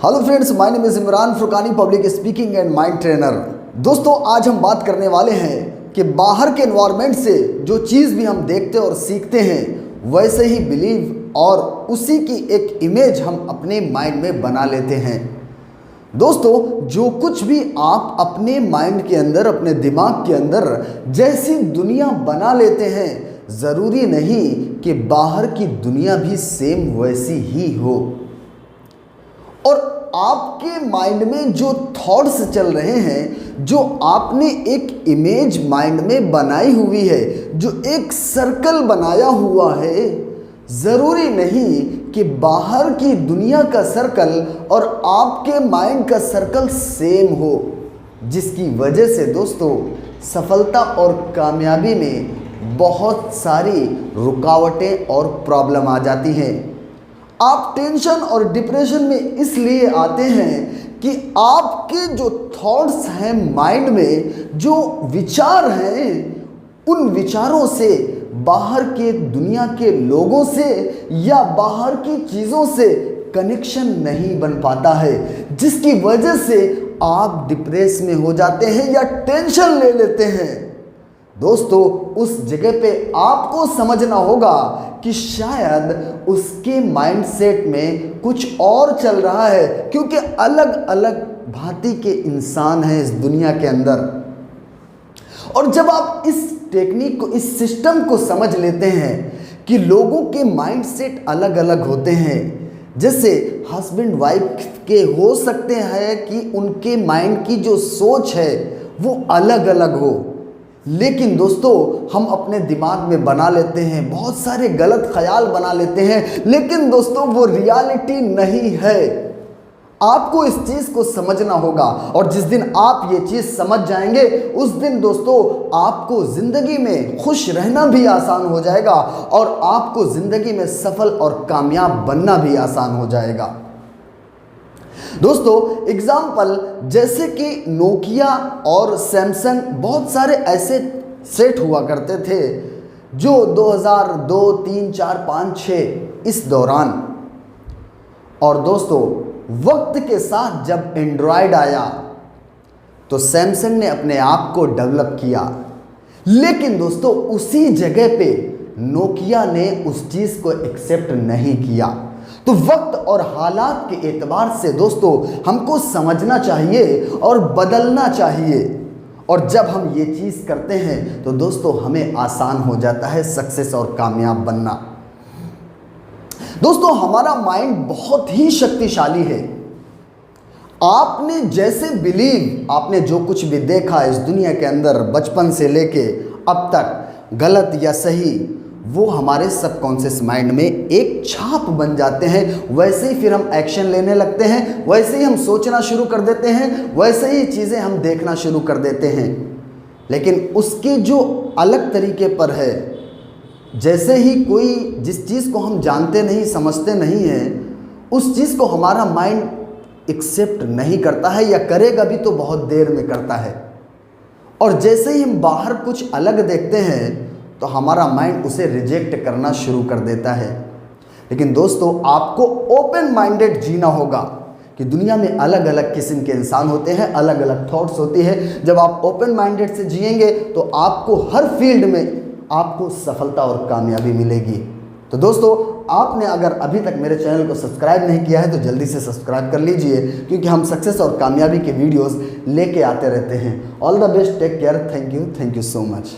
Hello friends, my name is Imran Furqani, public speaking and mind trainer. दोस्तों, आज हम बात करने वाले हैं कि बाहर के एनवायरनमेंट से जो चीज़ भी हम देखते और सीखते हैं वैसे ही बिलीव और उसी की एक इमेज हम अपने माइंड में बना लेते हैं। दोस्तों, जो कुछ भी आप अपने माइंड के अंदर, अपने दिमाग के अंदर जैसी दुनिया बना लेते हैं, ज़रूरी नहीं कि बाहर की दुनिया भी सेम वैसी ही हो। और आपके माइंड में जो थॉट्स चल रहे हैं, जो आपने एक इमेज माइंड में बनाई हुई है, जो एक सर्कल बनाया हुआ है, ज़रूरी नहीं कि बाहर की दुनिया का सर्कल और आपके माइंड का सर्कल सेम हो, जिसकी वजह से दोस्तों सफलता और कामयाबी में बहुत सारी रुकावटें और प्रॉब्लम आ जाती हैं। आप टेंशन और डिप्रेशन में इसलिए आते हैं कि आपके जो थॉट्स हैं माइंड में, जो विचार हैं, उन विचारों से बाहर के दुनिया के लोगों से या बाहर की चीज़ों से कनेक्शन नहीं बन पाता है, जिसकी वजह से आप डिप्रेस में हो जाते हैं या टेंशन ले लेते हैं। दोस्तों, उस जगह पे आपको समझना होगा कि शायद उसके माइंडसेट में कुछ और चल रहा है, क्योंकि अलग अलग भांति के इंसान हैं इस दुनिया के अंदर। और जब आप इस टेक्निक को, इस सिस्टम को समझ लेते हैं कि लोगों के माइंडसेट अलग अलग होते हैं, जैसे हस्बैंड वाइफ के हो सकते हैं कि उनके माइंड की जो सोच है वो अलग अलग हो, लेकिन दोस्तों हम अपने दिमाग में बना लेते हैं, बहुत सारे गलत ख्याल बना लेते हैं, लेकिन दोस्तों वो रियलिटी नहीं है। आपको इस चीज़ को समझना होगा, और जिस दिन आप ये चीज़ समझ जाएंगे उस दिन दोस्तों आपको ज़िंदगी में खुश रहना भी आसान हो जाएगा और आपको ज़िंदगी में सफल और कामयाब बनना भी आसान हो जाएगा। दोस्तों, एग्जाम्पल जैसे कि नोकिया और सैमसंग, बहुत सारे ऐसे सेट हुआ करते थे जो 2002, 3, 4, 5, 6 इस दौरान। और दोस्तों, वक्त के साथ जब एंड्रॉयड आया तो सैमसंग ने अपने आप को डेवलप किया, लेकिन दोस्तों उसी जगह पे नोकिया ने उस चीज़ को एक्सेप्ट नहीं किया। तो वक्त और हालात के एतबार से दोस्तों हमको समझना चाहिए और बदलना चाहिए, और जब हम ये चीज़ करते हैं तो दोस्तों हमें आसान हो जाता है सक्सेस और कामयाब बनना। दोस्तों, हमारा माइंड बहुत ही शक्तिशाली है। आपने जैसे बिलीव, आपने जो कुछ भी देखा इस दुनिया के अंदर बचपन से लेके अब तक, गलत या सही, वो हमारे सबकॉन्शियस माइंड में एक छाप बन जाते हैं। वैसे ही फिर हम एक्शन लेने लगते हैं, वैसे ही हम सोचना शुरू कर देते हैं, वैसे ही चीज़ें हम देखना शुरू कर देते हैं। लेकिन उसके जो अलग तरीके पर है, जैसे ही कोई जिस चीज़ को हम जानते नहीं, समझते नहीं हैं, उस चीज़ को हमारा माइंड एक्सेप्ट नहीं करता है, या करेगा भी तो बहुत देर में करता है। और जैसे ही हम बाहर कुछ अलग देखते हैं तो हमारा माइंड उसे रिजेक्ट करना शुरू कर देता है। लेकिन दोस्तों, आपको ओपन माइंडेड जीना होगा कि दुनिया में अलग अलग किस्म के इंसान होते हैं, अलग अलग थॉट्स होती है। जब आप ओपन माइंडेड से जिएंगे तो आपको हर फील्ड में आपको सफलता और कामयाबी मिलेगी। तो दोस्तों, आपने अगर अभी तक मेरे चैनल को सब्सक्राइब नहीं किया है तो जल्दी से सब्सक्राइब कर लीजिए, क्योंकि हम सक्सेस और कामयाबी के वीडियोस लेके आते रहते हैं। All the best, take care, thank you so much.